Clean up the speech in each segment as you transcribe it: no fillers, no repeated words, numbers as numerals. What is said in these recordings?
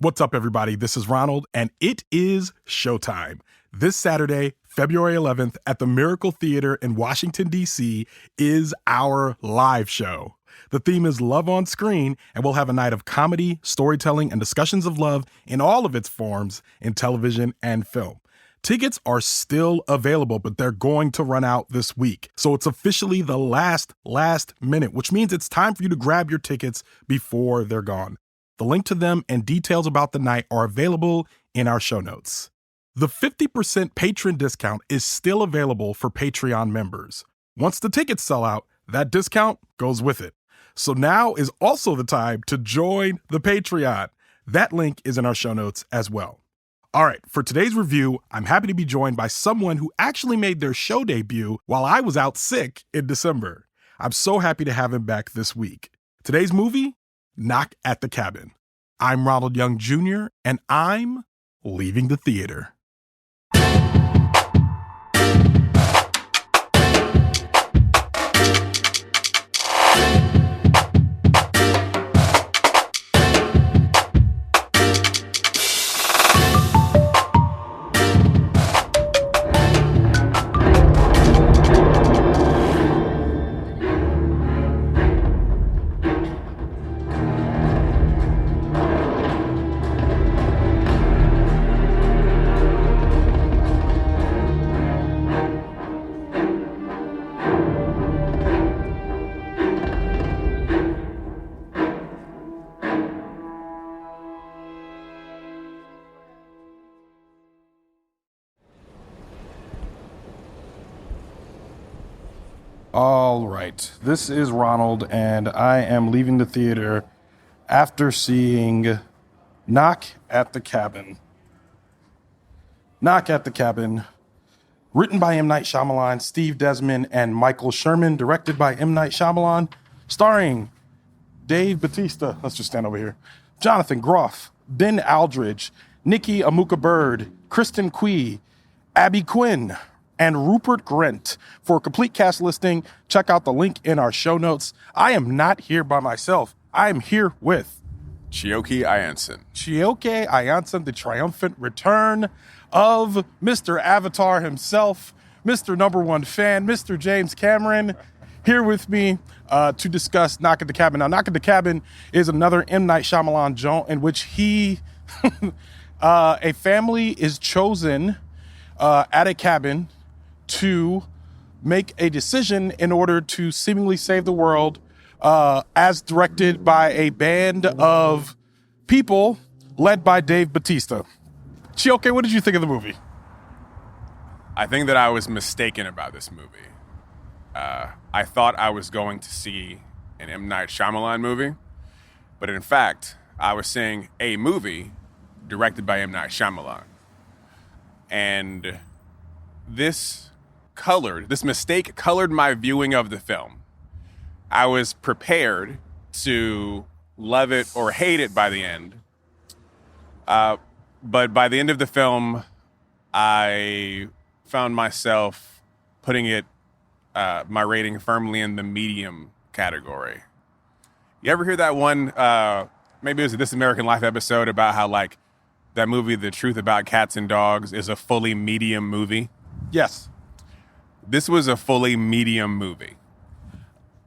What's up, everybody? This is Ronald, and it is showtime. This Saturday, February 11th, at the Miracle Theater in Washington, D.C., is our live show. The theme is Love on Screen, and we'll have a night of comedy, storytelling, and discussions of love in all of its forms in television and film. Tickets are still available, but they're going to run out this week. So it's officially the last minute, which means it's time for you to grab your tickets before they're gone. The link to them and details about the night are available in our show notes. The 50% patron discount is still available for Patreon members. Once the tickets sell out, that discount goes with it. So now is also the time to join the Patreon. That link is in our show notes as well. All right, for today's review, I'm happy to be joined by someone who actually made their show debut while I was out sick in December. I'm so happy to have him back this week. Today's movie, Knock at the Cabin. I'm Ronald Young Jr., and I'm leaving the theater. All right, this is Ronald, and I am leaving the theater after seeing Knock at the Cabin. Knock at the Cabin, written by M. Night Shyamalan, Steve Desmond, and Michael Sherman, directed by M. Night Shyamalan, starring Dave Bautista, let's just stand over here, Jonathan Groff, Ben Aldridge, Nikki Amuka-Bird, Kristen, Quinn, and Rupert Grint. For a complete cast listing, check out the link in our show notes. I am not here by myself. I am here with Chioke I'anson. Chioke I'anson, the triumphant return of Mr. Avatar himself, Mr. Number One Fan, Mr. James Cameron, here with me to discuss Knock at the Cabin. Now, Knock at the Cabin is another M. Night Shyamalan joint in which a family is chosen at a cabin to make a decision in order to seemingly save the world, as directed by a band of people led by Dave Bautista. Chioke, what did you think of the movie? I think that I was mistaken about this movie. I thought I was going to see an M. Night Shyamalan movie, but in fact, I was seeing a movie directed by M. Night Shyamalan. And this mistake colored my viewing of the film. I was prepared to love it or hate it by the end. But by the end of the film, I found myself putting it, my rating firmly in the medium category. You ever hear that one, maybe it was a This American Life episode about how, like, that movie, The Truth About Cats and Dogs, is a fully medium movie? Yes. This was a fully medium movie.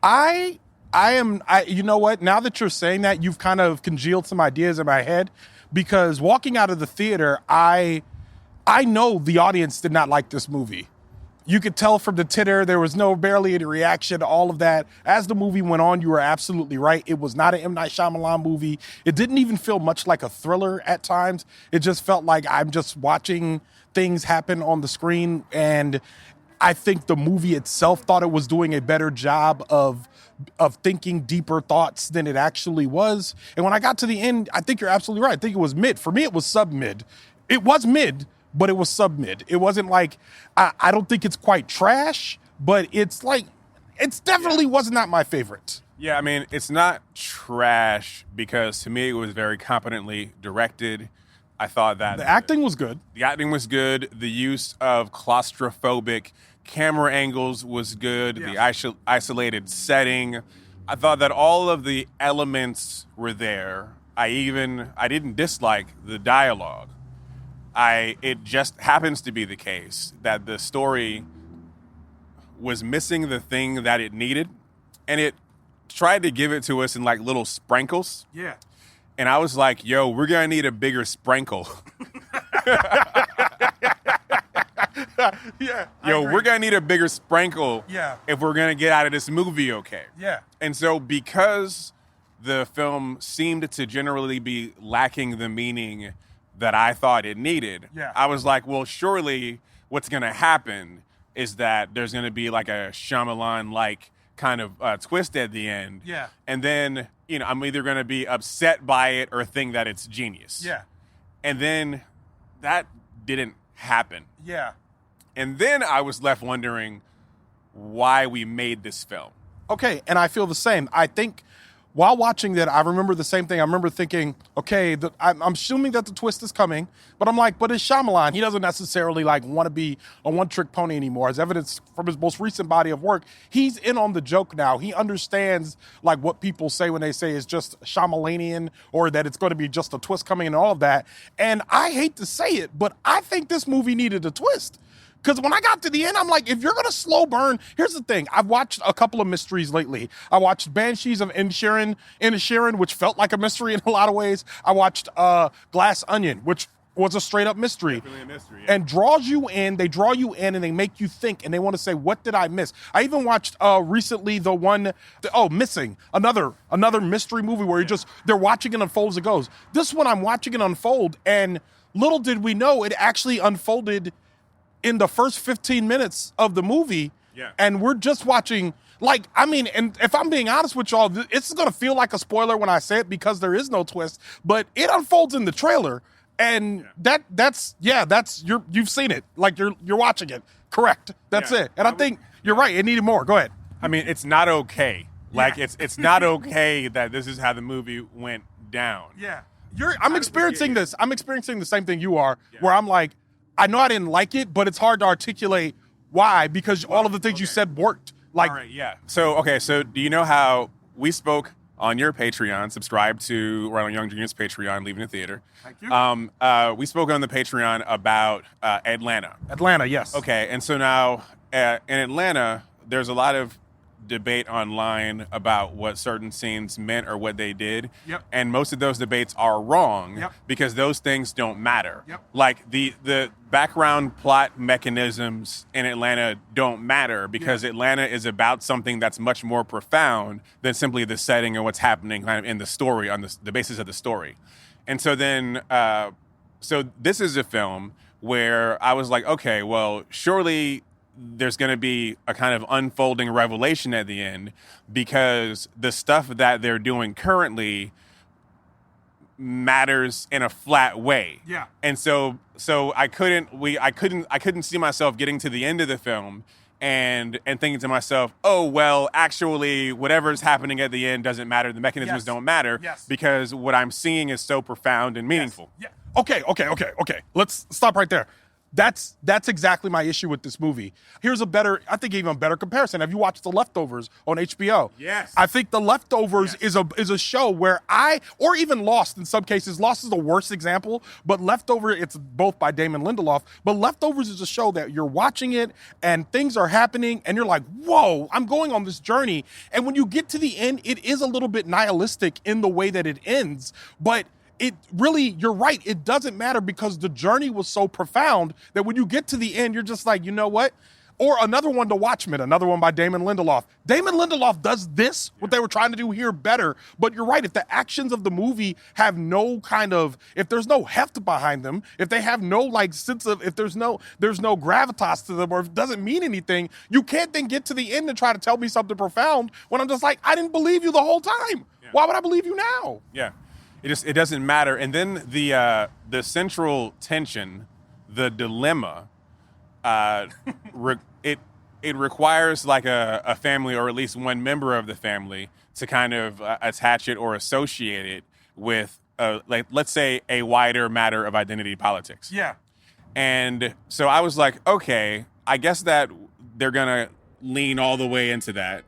You know what? Now that you're saying that, you've kind of congealed some ideas in my head, because walking out of the theater, I know the audience did not like this movie. You could tell from the titter, there was barely any reaction to all of that. As the movie went on, you were absolutely right. It was not an M. Night Shyamalan movie. It didn't even feel much like a thriller at times. It just felt like I'm just watching things happen on the screen. And I think the movie itself thought it was doing a better job of thinking deeper thoughts than it actually was. And when I got to the end, I think you're absolutely right. I think it was mid. For me, it was sub-mid. It was mid, but it was sub-mid. It wasn't like, I don't think it's quite trash, but it's like, it's definitely was not my favorite. Yeah, I mean, it's not trash because to me it was very competently directed. I thought that the acting was good. The acting was good. The use of claustrophobic camera angles was good. Yes. The isolated setting. I thought that all of the elements were there. I didn't dislike the dialogue. It just happens to be the case that the story was missing the thing that it needed, and it tried to give it to us in like little sprinkles. Yeah. And I was like, yo, we're going to need a bigger sprinkle. Yeah. Yo, we're going to need a bigger sprinkle if we're going to get out of this movie okay. Yeah. And so because the film seemed to generally be lacking the meaning that I thought it needed, I was like, well, surely what's going to happen is that there's going to be like a Shyamalan-like kind of twist at the end. Yeah. And then, I'm either going to be upset by it or think that it's genius. Yeah. And then that didn't happen. Yeah. And then I was left wondering why we made this film. Okay, and I feel the same. I think while watching that, I remember the same thing. I remember thinking, okay, I'm assuming that the twist is coming, but I'm like, but it's Shyamalan. He doesn't necessarily like want to be a one-trick pony anymore. As evidence from his most recent body of work, he's in on the joke now. He understands like what people say when they say it's just Shyamalanian or that it's going to be just a twist coming and all of that. And I hate to say it, but I think this movie needed a twist. Because when I got to the end, I'm like, if you're going to slow burn, here's the thing. I've watched a couple of mysteries lately. I watched Banshees of Inisherin, which felt like a mystery in a lot of ways. I watched Glass Onion, which was a straight up mystery. Definitely a mystery, yeah. And draws you in, they draw you in and they make you think and they want to say, what did I miss? I even watched recently Missing, another mystery movie where they're watching it unfold as it goes. This one I'm watching it unfold, and little did we know it actually unfolded in the first 15 minutes of the movie. Yeah. And we're just watching, and if I'm being honest with y'all, it's going to feel like a spoiler when I say it because there is no twist, but it unfolds in the trailer. And you've seen it. Like you're watching it. Correct. That's it. And I think you're right. It needed more. Go ahead. I mean, it's not okay. Like it's not okay that this is how the movie went down. Yeah. I'm experiencing this. I'm experiencing the same thing you are, where I'm like, I know I didn't like it, but it's hard to articulate why, because all of the things you said worked. Like, all right, yeah. So do you know how we spoke on your Patreon? Subscribe to Ronald Young Jr.'s Patreon, Leaving the Theater. Thank you. We spoke on the Patreon about Atlanta. Atlanta, yes. Okay, and so now in Atlanta, there's a lot of debate online about what certain scenes meant or what they did. Yep. And most of those debates are wrong. Yep. Because those things don't matter. Yep. Like the background plot mechanisms in Atlanta don't matter because Atlanta is about something that's much more profound than simply the setting and what's happening kind of in the story, on the basis of the story. And so then, so this is a film where I was like, okay, well, surely there's going to be a kind of unfolding revelation at the end because the stuff that they're doing currently matters in a flat way. Yeah. And so I couldn't see myself getting to the end of the film and thinking to myself, oh, well, actually, whatever's happening at the end doesn't matter. The mechanisms don't matter because what I'm seeing is so profound and meaningful. Yes. Yeah. Okay. Let's stop right there. That's exactly my issue with this movie. Here's I think even better comparison. Have you watched The Leftovers on HBO? Yes. I think The Leftovers is a show where or even Lost in some cases. Lost is the worst example, but Leftover, it's both by Damon Lindelof, but Leftovers is a show that you're watching it and things are happening and you're like, whoa, I'm going on this journey. And when you get to the end, it is a little bit nihilistic in the way that it ends, but it really, you're right, it doesn't matter because the journey was so profound that when you get to the end, you're just like, you know what? Or another one, The Watchmen, another one by Damon Lindelof. Damon Lindelof does what they were trying to do here better, but you're right, if the actions of the movie have no kind of, if there's no heft behind them, if they have no like sense of, if there's no gravitas to them, or if it doesn't mean anything, you can't then get to the end and try to tell me something profound when I'm just like, I didn't believe you the whole time. Yeah. Why would I believe you now? Yeah. It doesn't matter. And then the central tension, the dilemma, it requires like a family or at least one member of the family to kind of attach it or associate it with like let's say a wider matter of identity politics. Yeah. And so I was like, okay, I guess that they're gonna lean all the way into that,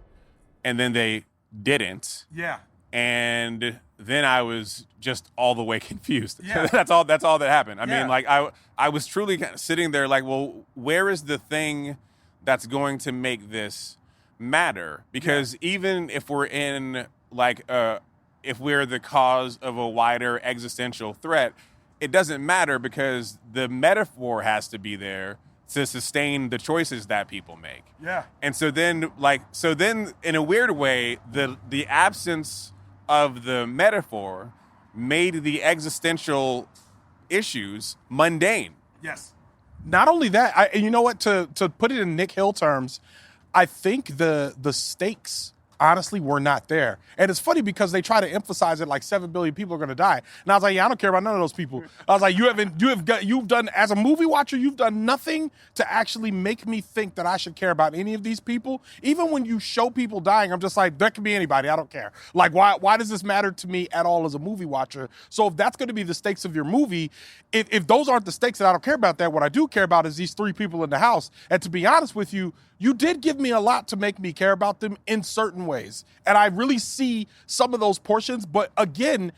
and then they didn't. Yeah. And then I was just all the way confused. Yeah. That's all that happened. I Yeah. mean, like I was truly kind of sitting there like, well, where is the thing that's going to make this matter? Because even if we're in like if we're the cause of a wider existential threat, it doesn't matter because the metaphor has to be there to sustain the choices that people make. Yeah. And so then in a weird way, the absence of the metaphor made the existential issues mundane. Yes. Not only that, and you know what? To put it in Nick Hill terms, I think the stakes honestly were not there. And it's funny because they try to emphasize it like 7 billion people are going to die. And I was like, yeah, I don't care about none of those people. I was like, you've done, as a movie watcher, you've done nothing to actually make me think that I should care about any of these people. Even when you show people dying, I'm just like, that could be anybody. I don't care. Like, why does this matter to me at all as a movie watcher? So if that's going to be the stakes of your movie, if those aren't the stakes that I don't care about that, what I do care about is these 3 people in the house. And to be honest with you, you did give me a lot to make me care about them in certain ways. And I really see some of those portions. But again,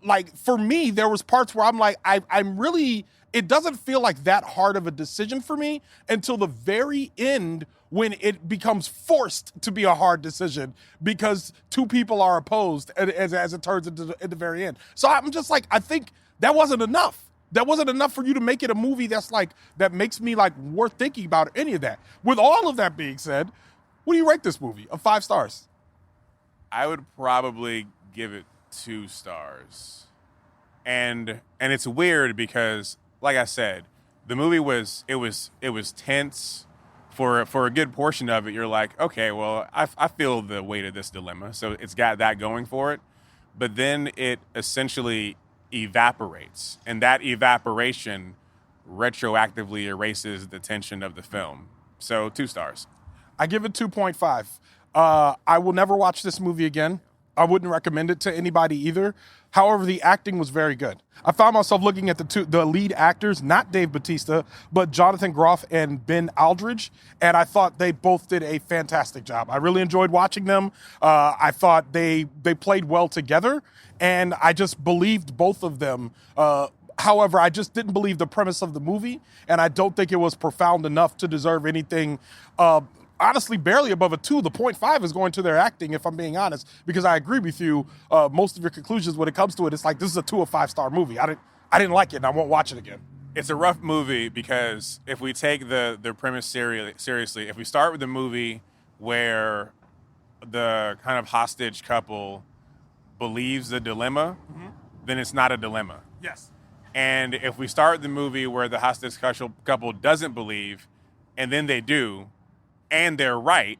like for me, there was parts where I'm like, I'm really, it doesn't feel like that hard of a decision for me until the very end when it becomes forced to be a hard decision because 2 people are opposed as it turns into at the very end. So I'm just like, I think that wasn't enough. That wasn't enough for you to make it a movie that makes me like worth thinking about any of that. With all of that being said, what do you rate this movie of 5 stars? I would probably give it 2 stars. And it's weird because, like I said, the movie was tense for a good portion of it. You're like, okay, well, I feel the weight of this dilemma, so it's got that going for it. But then it essentially evaporates, and that evaporation retroactively erases the tension of the film. So 2 stars. I give it 2.5. I will never watch this movie again. I wouldn't recommend it to anybody either. However, the acting was very good. I found myself looking at the lead actors, not Dave Bautista, but Jonathan Groff and Ben Aldridge, and I thought they both did a fantastic job. I really enjoyed watching them. I thought they played well together, and I just believed both of them. However, I just didn't believe the premise of the movie, and I don't think it was profound enough to deserve anything honestly barely above a 2. The 0.5 is going to their acting, if I'm being honest, because I agree with you. Most of your conclusions when it comes to it, it's like, this is a 2 or 5 star movie. I didn't like it, and I won't watch it again. It's a rough movie because if we take the premise seriously, if we start with the movie where the kind of hostage couple believes the dilemma, then it's not a dilemma. Yes. And if we start the movie where the hostage couple doesn't believe, and then they do, and they're right,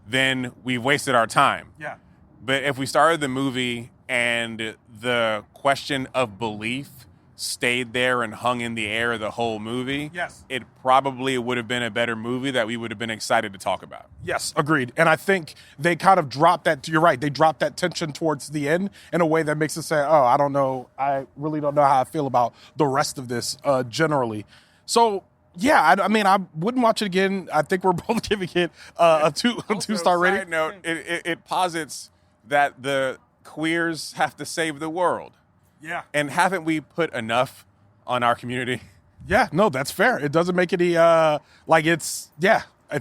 then we've wasted our time. Yeah. But if we started the movie and the question of belief stayed there and hung in the air the whole movie, yes, it probably would have been a better movie that we would have been excited to talk about. Yes, agreed. And I think they kind of dropped that, you're right, they dropped that tension towards the end in a way that makes us say, oh, I don't know, I really don't know how I feel about the rest of this generally. So, yeah, I mean, I wouldn't watch it again. I think we're both giving it a 2-star rating. Side note, it posits that the queers have to save the world. Yeah. And haven't we put enough on our community? Yeah, no, that's fair. It doesn't make any, it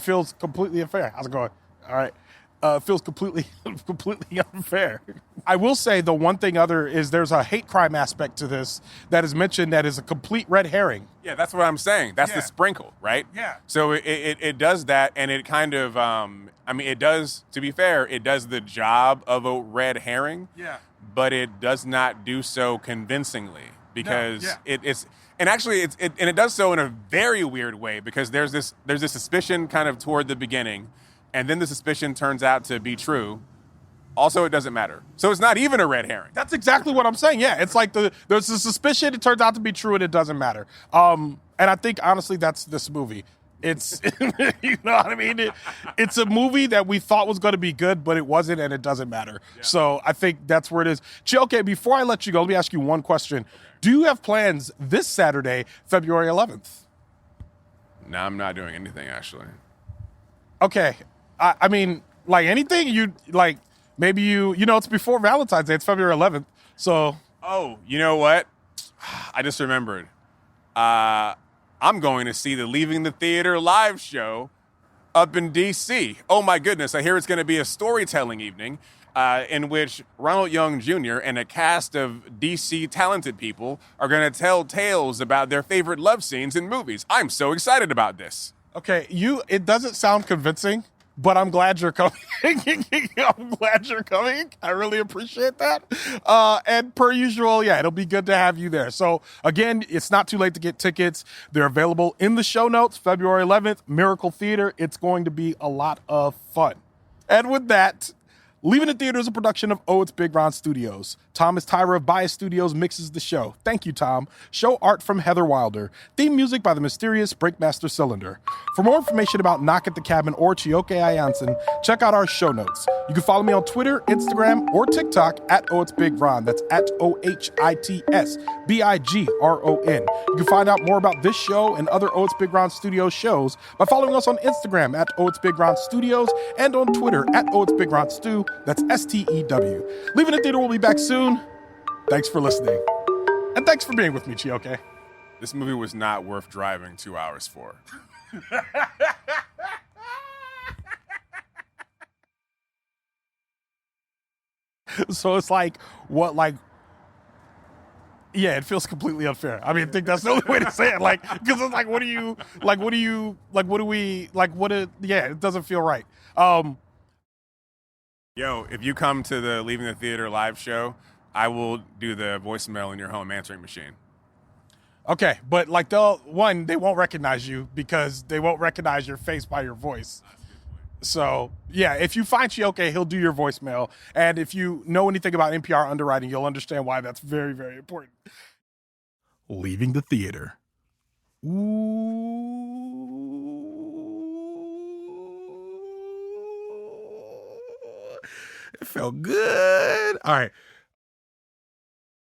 feels completely unfair. How's it going? All right. It feels completely unfair. I will say the one thing other is there's a hate crime aspect to this that is mentioned that is a complete red herring. Yeah, that's what I'm saying. That's the sprinkle, right? Yeah. So it does that, and it kind of, it does, to be fair, it does the job of a red herring. Yeah. But it does not do so convincingly because it does so in a very weird way because there's this suspicion kind of toward the beginning, and then the suspicion turns out to be true. Also, it doesn't matter. So it's not even a red herring. That's exactly what I'm saying. Yeah, it's like there's a suspicion, it turns out to be true, and it doesn't matter. And I think, honestly, that's this movie. It's, you know what I mean? It's a movie that we thought was going to be good, but it wasn't, and it doesn't matter. Yeah. So I think that's where it is. Chioke, before I let you go, let me ask you one question. Okay. Do you have plans this Saturday, February 11th? No, I'm not doing anything, actually. Okay. I mean, like anything, you like Maybe it's before Valentine's Day. It's February 11th. So. Oh, you know what? I just remembered. I'm going to see the Leaving the Theater live show up in D.C. Oh my goodness, I hear it's going to be a storytelling evening in which Ronald Young Jr. and a cast of D.C. talented people are going to tell tales about their favorite love scenes in movies. I'm so excited about this. Okay, it doesn't sound convincing, but I'm glad you're coming. I'm glad you're coming. I really appreciate that. And per usual, yeah, it'll be good to have you there. So again, it's not too late to get tickets. They're available in the show notes, February 11th, Miracle Theater. It's going to be a lot of fun. And with that, Leaving the Theater is a production of Oh, It's Big Ron Studios. Thomas Tyra of Bias Studios mixes the show. Thank you, Tom. Show art from Heather Wilder. Theme music by the mysterious Breakmaster Cylinder. For more information about Knock at the Cabin or Chioke I'anson, check out our show notes. You can follow me on Twitter, Instagram, or TikTok at OhitsBigRon. That's at OhitsBigRon. You can find out more about this show and other Oh, It's Big Ron Studios shows by following us on Instagram at OhitsBigRon Studios and on Twitter at OhitsBigRonStew. That's STEW. Leaving the Theater will be back soon. Thanks for listening. And thanks for being with me, Chioke. This movie was not worth driving 2 hours for. So it's like, yeah, it feels completely unfair. I mean, I think that's the only way to say it. Like, because it's like, it doesn't feel right. Yo, if you come to the Leaving the Theater live show, I will do the voicemail in your home answering machine. Okay, but like they won't recognize you because they won't recognize your face by your voice. So yeah, if you find Chioke, he'll do your voicemail. And if you know anything about NPR underwriting, you'll understand why that's very, very important. Leaving the Theater. Ooh. It felt good. All right.